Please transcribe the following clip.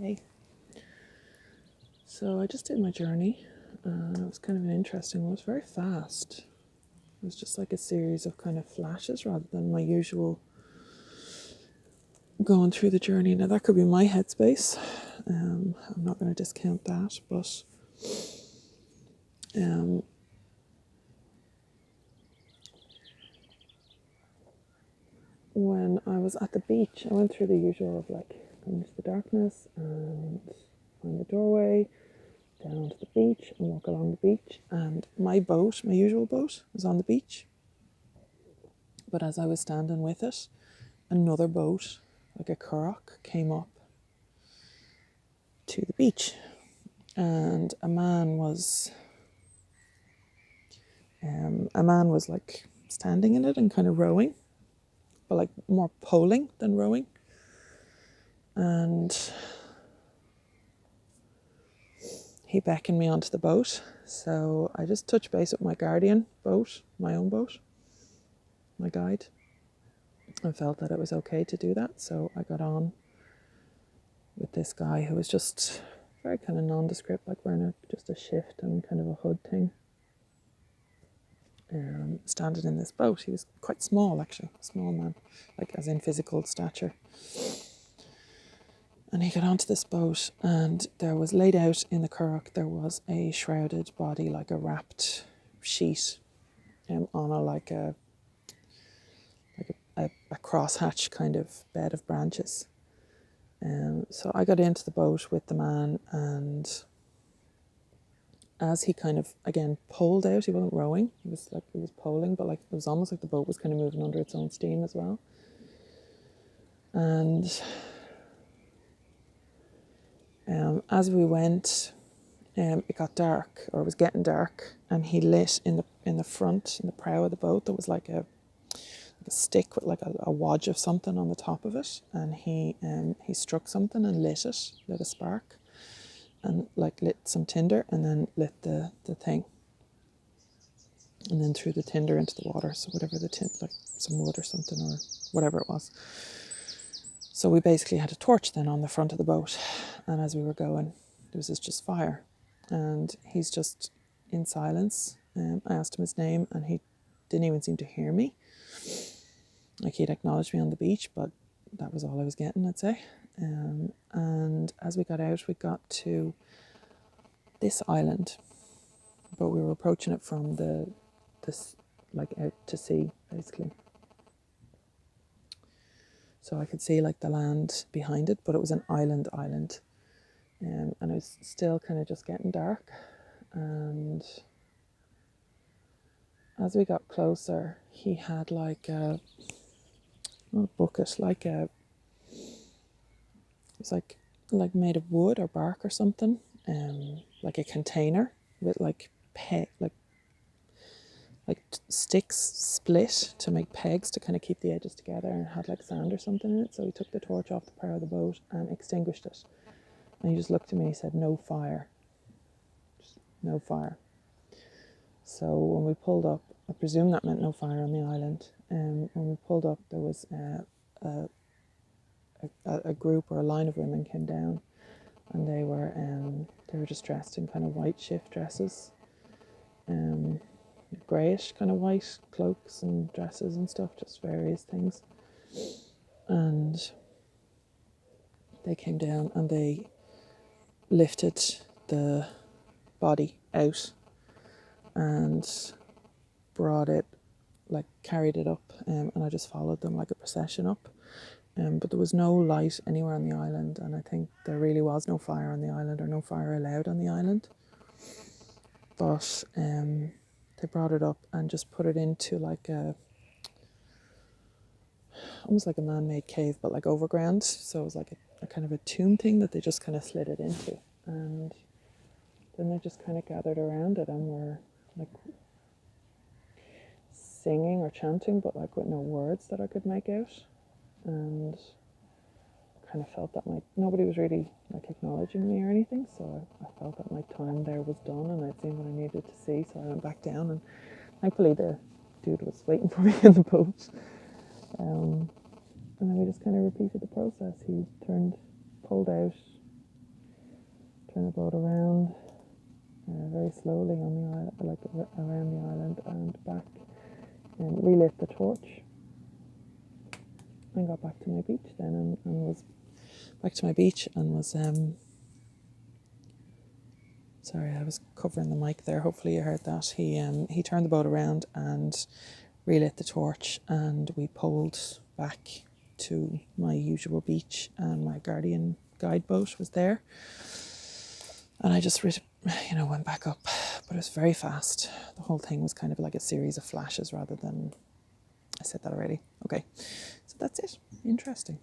Hey. So I just did my journey. It was kind of an interesting one. It was very fast. It was just like a series of kind of flashes rather than my usual going through the journey. Now that could be my headspace. I'm not going to discount that, but when I was at the beach, I went through the usual of like going into the darkness and find the doorway, down onto the beach and walk along the beach. And my boat, my usual boat, was on the beach. But as I was standing with it, another boat, like a currach, came up to the beach. And a man was like standing in it and kind of rowing, but like more poling than rowing. And he beckoned me onto the boat. So I just touched base with my guardian boat, my own boat, my guide. I felt that it was okay to do that. So I got on with this guy who was just very kind of nondescript, like wearing just a shift and kind of a hood thing. Standing in this boat. He was quite small, actually, a small man, like as in physical stature. And he got onto this boat, and there was laid out in the currach, there was a shrouded body, like a wrapped sheet, on a crosshatch kind of bed of branches. So I got into the boat with the man, and as he kind of again poled out, he wasn't rowing, he was poling, but like it was almost like the boat was kind of moving under its own steam as well. And as we went, it got dark, or it was getting dark, and he lit in the front, in the prow of the boat. There was like a stick with like a wodge of something on the top of it, and he struck something and lit a spark, and like lit some tinder, and then lit the thing, and then threw the tinder into the water. So whatever like some wood or something or whatever it was. So we basically had a torch then on the front of the boat, and as we were going, there was just fire, and he's just in silence. I asked him his name, and he didn't even seem to hear me. Like he'd acknowledged me on the beach, but that was all I was getting, I'd say. And as we got out, we got to this island, but we were approaching it from this like out to sea, basically. So I could see like the land behind it, but it was an island. And it was still kind of just getting dark. And as we got closer, he had like not a bucket, like it was like made of wood or bark or something, like a container with like sticks split to make pegs to kind of keep the edges together, and had like sand or something in it. So he took the torch off the prow of the boat and extinguished it. And he just looked at me and he said, "No fire. Just no fire." So when we pulled up, I presume that meant no fire on the island. When we pulled up, there was a group or a line of women came down, and they were just dressed in kind of white shift dresses, greyish kind of white cloaks and dresses and stuff, just various things. And they came down and they lifted the body out and brought it, like carried it up, and I just followed them like a procession up. But there was no light anywhere on the island, and I think there really was no fire on the island, or no fire allowed on the island. But they brought it up and just put it into like almost like a man-made cave, but like overground. So it was like a kind of a tomb thing that they just kind of slid it into. And then they just kind of gathered around it and were like singing or chanting, but like with no words that I could make out. And kind of felt that nobody was really like acknowledging me or anything, so I felt that my time there was done, and I'd seen what I needed to see. So I went back down, and thankfully the dude was waiting for me in the boat, and then we just kind of repeated the process. He pulled out, turn the boat around very slowly on the island, like around the island and back, and relit the torch and got back to my beach then, and was back to my beach and was sorry, I was covering the mic there, hopefully you heard that. He turned the boat around and relit the torch, and we poled back to my usual beach, and my guardian guide boat was there, and I just went back up, but it was very fast. The whole thing was kind of like a series of flashes rather than, I said that already, okay, so that's it. Interesting.